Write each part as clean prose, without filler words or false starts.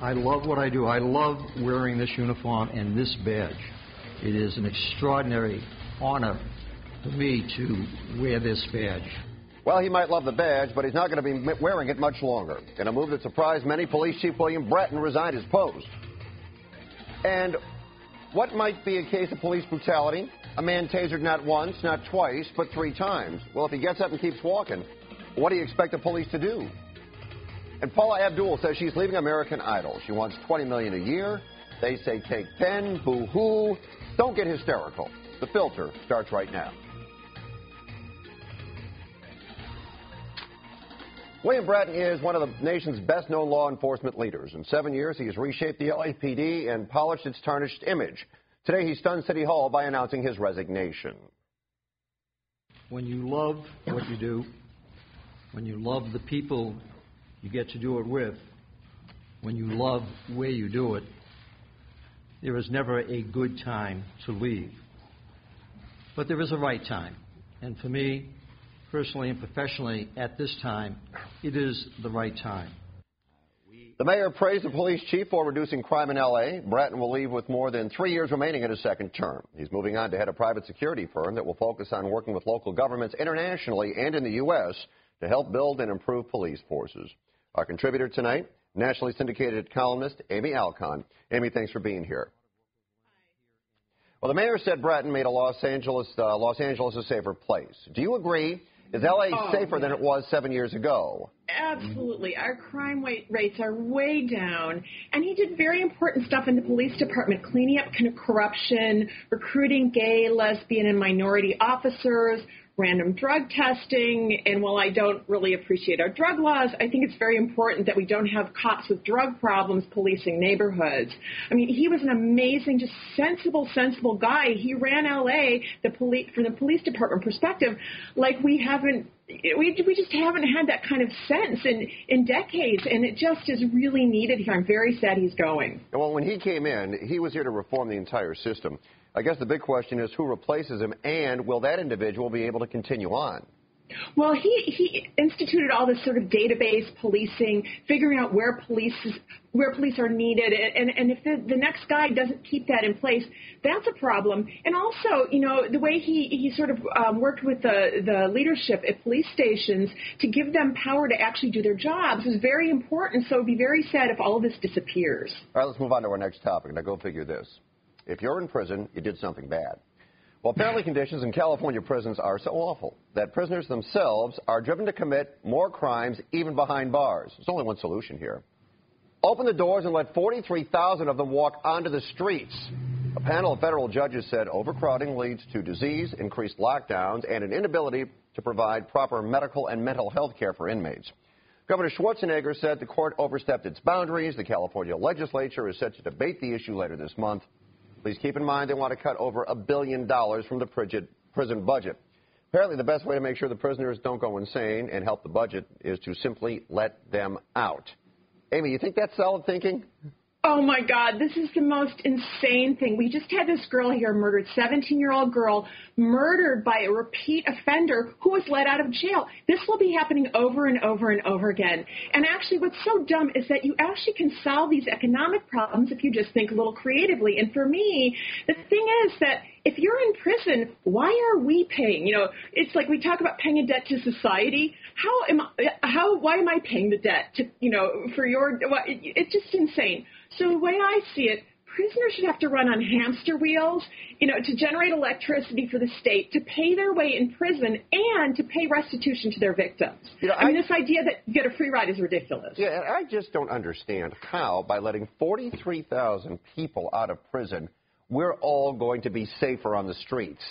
I love what I do. I love wearing this uniform and this badge. It is an extraordinary honor for me to wear this badge. Well, he might love the badge, but he's not going to be wearing it much longer. In a move that surprised many, Police Chief William Bratton resigned his post. And what might be a case of police brutality? A man tasered not once, not twice, but 3 times. Well, if he gets up and keeps walking, what do you expect the police to do? And Paula Abdul says she's leaving American Idol. She wants $20 million a year. They say take 10, boo-hoo. Don't get hysterical. The Filter starts right now. William Bratton is one of the nation's best-known law enforcement leaders. In 7 years, he has reshaped the LAPD and polished its tarnished image. Today, he stunned City Hall by announcing his resignation. When you love what you do, when you love the people you get to do it with, when you love where you do it, there is never a good time to leave. But there is a right time. And for me, personally and professionally, at this time, it is the right time. The mayor praised the police chief for reducing crime in L.A. Bratton will leave with more than 3 years remaining in his second term. He's moving on to head a private security firm that will focus on working with local governments internationally and in the U.S. to help build and improve police forces. Our contributor tonight, nationally syndicated columnist AmyAlkon. Amy, thanks for being here. Well, the mayor said Bratton made Los Angeles a safer place. Do you agree? Is L.A. safer than it was 7 years ago? Absolutely. Our crime rates are way down. And he did very important stuff in the police department, cleaning up corruption, recruiting gay, lesbian, and minority officers, random drug testing. And while I don't really appreciate our drug laws, I think it's very important that we don't have cops with drug problems policing neighborhoods. I mean, he was an amazing, just sensible guy. He ran L.A. From the police department perspective like we just haven't had that kind of sense in decades, and it just is really needed here. I'm very sad he's going. Well, when he came in, he was here to reform the entire system. I guess the big question is who replaces him, and will that individual be able to continue on? Well, he instituted all this sort of database policing, figuring out where police are needed, and if the next guy doesn't keep that in place, that's a problem. And also, you know, the way he sort of worked with the leadership at police stations to give them power to actually do their jobs is very important. So it would be very sad if all of this disappears. All right, let's move on to our next topic. Now, go figure this. If you're in prison, you did something bad. Well, apparently conditions in California prisons are so awful that prisoners themselves are driven to commit more crimes even behind bars. There's only one solution here. Open the doors and let 43,000 of them walk onto the streets. A panel of federal judges said overcrowding leads to disease, increased lockdowns, and an inability to provide proper medical and mental health care for inmates. Governor Schwarzenegger said the court overstepped its boundaries. The California legislature is set to debate the issue later this month. Please keep in mind they want to cut over $1 billion from the prison budget. Apparently, the best way to make sure the prisoners don't go insane and help the budget is to simply let them out. Amy, you think that's solid thinking? Oh, my God, this is the most insane thing. We just had this girl here murdered, 17-year-old girl, murdered by a repeat offender who was let out of jail. This will be happening over and over and over again. And actually, what's so dumb is that you actually can solve these economic problems if you just think a little creatively. And for me, the thing is that if you're in prison, why are we paying? You know, it's like we talk about paying a debt to society. Why am I paying the debt to, you know, for your, it's just insane. So the way I see it, prisoners should have to run on hamster wheels, you know, to generate electricity for the state, to pay their way in prison, and to pay restitution to their victims. You know, I mean, this idea that you get a free ride is ridiculous. Yeah, I just don't understand how, by letting 43,000 people out of prison, we're all going to be safer on the streets.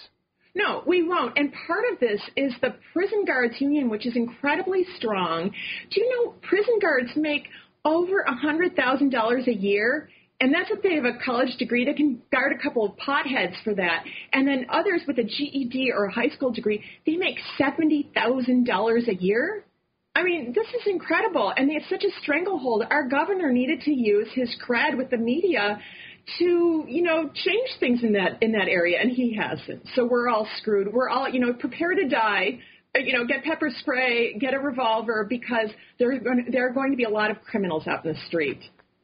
No, we won't. And part of this is the Prison Guards Union, which is incredibly strong. Do you know prison guards make over $100,000 a year? And that's if they have a college degree. They can guard a couple of potheads for that. And then others with a GED or a high school degree, they make $70,000 a year. I mean, this is incredible. And they have such a stranglehold. Our governor needed to use his cred with the media to, you know, change things in that area, and he hasn't. So we're all screwed. We're all, you know, prepare to die. You know, get pepper spray, get a revolver, because there are going to be a lot of criminals out in the street.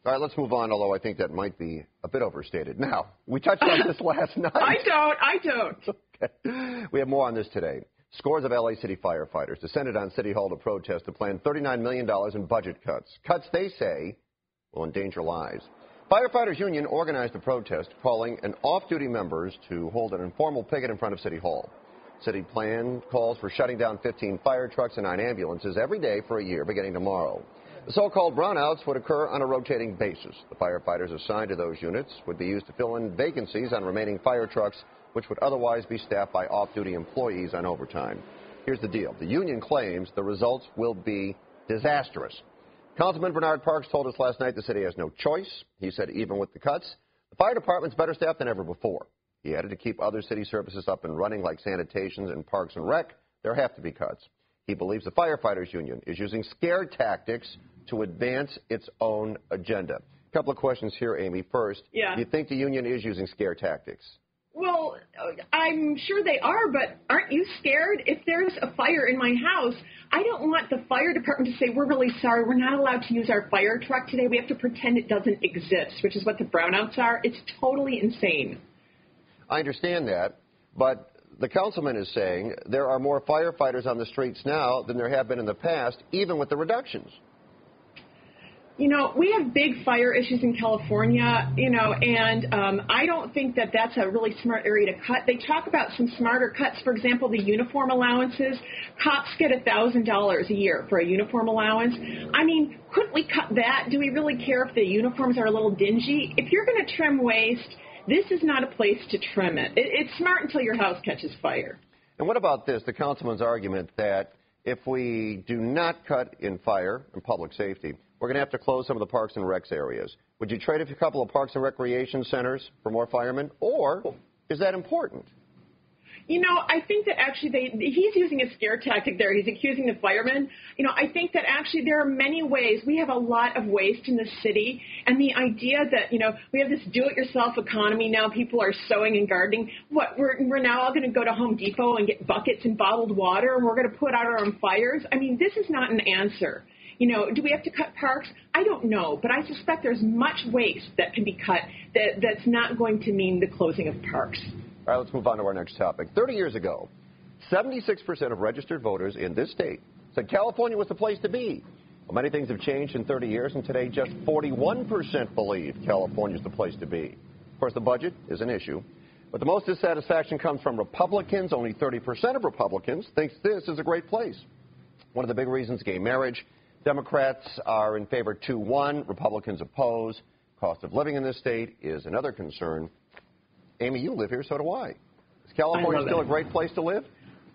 All right, let's move on, although I think that might be a bit overstated. Now, we touched on this last night. I don't. Okay. We have more on this today. Scores of L.A. City firefighters descended on City Hall to protest a planned $39 million in budget cuts. Cuts, they say, will endanger lives. Firefighters Union organized a protest calling on off-duty members to hold an informal picket in front of City Hall. City plan calls for shutting down 15 fire trucks and 9 ambulances every day for a year beginning tomorrow. The so-called brownouts would occur on a rotating basis. The firefighters assigned to those units would be used to fill in vacancies on remaining fire trucks, which would otherwise be staffed by off-duty employees on overtime. Here's the deal. The union claims the results will be disastrous. Councilman Bernard Parks told us last night the city has no choice. He said even with the cuts, the fire department's better staffed than ever before. He added to keep other city services up and running like sanitations and parks and rec, there have to be cuts. He believes the firefighters union is using scare tactics to advance its own agenda. A couple of questions here, Amy. First, do you think the union is using scare tactics? Well, I'm sure they are, but aren't you scared? If there's a fire in my house, I don't want the fire department to say, we're really sorry, we're not allowed to use our fire truck today. We have to pretend it doesn't exist, which is what the brownouts are. It's totally insane. I understand that, but the councilman is saying there are more firefighters on the streets now than there have been in the past, even with the reductions. You know, we have big fire issues in California, and I don't think that that's a really smart area to cut. They talk about some smarter cuts. For example, the uniform allowances. Cops get $1,000 a year for a uniform allowance. I mean, couldn't we cut that? Do we really care if the uniforms are a little dingy? If you're going to trim waste, this is not a place to trim it. It's smart until your house catches fire. And what about this, the councilman's argument that if we do not cut in fire and public safety, we're going to have to close some of the parks and recs areas. Would you trade a couple of parks and recreation centers for more firemen, or is that important? You know, I think that actually he's using a scare tactic there. He's accusing the firemen. You know, I think that actually there are many ways. We have a lot of waste in the city, and the idea that, we have this do-it-yourself economy now. People are sewing and gardening. What, we're now all going to go to Home Depot and get buckets and bottled water, and we're going to put out our own fires? I mean, this is not an answer. Do we have to cut parks? I don't know, but I suspect there's much waste that can be cut that's not going to mean the closing of parks. All right, let's move on to our next topic. 30 years ago, 76% of registered voters in this state said California was the place to be. Well, many things have changed in 30 years, and today just 41% believe California is the place to be. Of course, the budget is an issue, but the most dissatisfaction comes from Republicans. Only 30% of Republicans think this is a great place. One of the big reasons, gay marriage. Democrats are in favor 2-1. Republicans oppose. Cost of living in this state is another concern. Amy, you live here, so do I. Is California still a great place to live?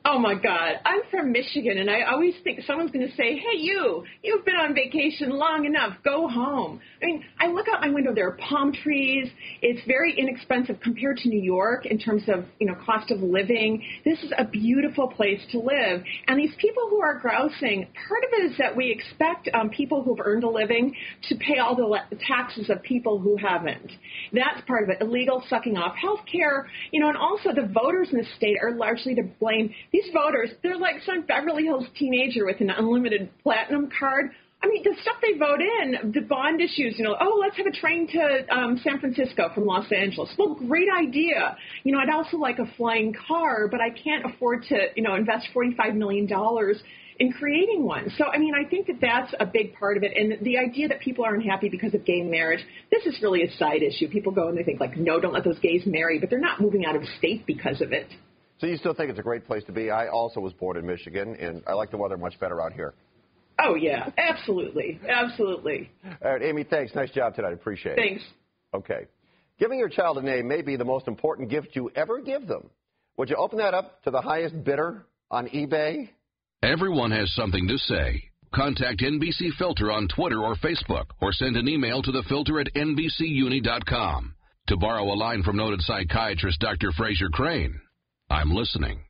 Oh, my God. I'm from Michigan, and I always think someone's going to say, hey, you've been on vacation long enough. Go home. I mean, I look out my window. There are palm trees. It's very inexpensive compared to New York in terms of, cost of living. This is a beautiful place to live. And these people who are grousing, part of it is that we expect people who've earned a living to pay all the taxes of people who haven't. That's part of it. Illegal sucking off health care, and also the voters in the state are largely to blame. These voters, they're like some Beverly Hills teenager with an unlimited platinum card. I mean, the stuff they vote in, the bond issues, let's have a train to San Francisco from Los Angeles. Well, great idea. I'd also like a flying car, but I can't afford to, invest $45 million in creating one. So, I mean, I think that that's a big part of it. And the idea that people are unhappy because of gay marriage, this is really a side issue. People go and they think, no, don't let those gays marry, but they're not moving out of state because of it. So you still think it's a great place to be? I also was born in Michigan, and I like the weather much better out here. Oh, yeah, absolutely. Absolutely. All right, Amy, thanks. Nice job tonight. Appreciate it. Thanks. Okay. Giving your child a name may be the most important gift you ever give them. Would you open that up to the highest bidder on eBay? Everyone has something to say. Contact NBC Filter on Twitter or Facebook, or send an email to thefilter@nbcuni.com. To borrow a line from noted psychiatrist Dr. Fraser Crane, I'm listening.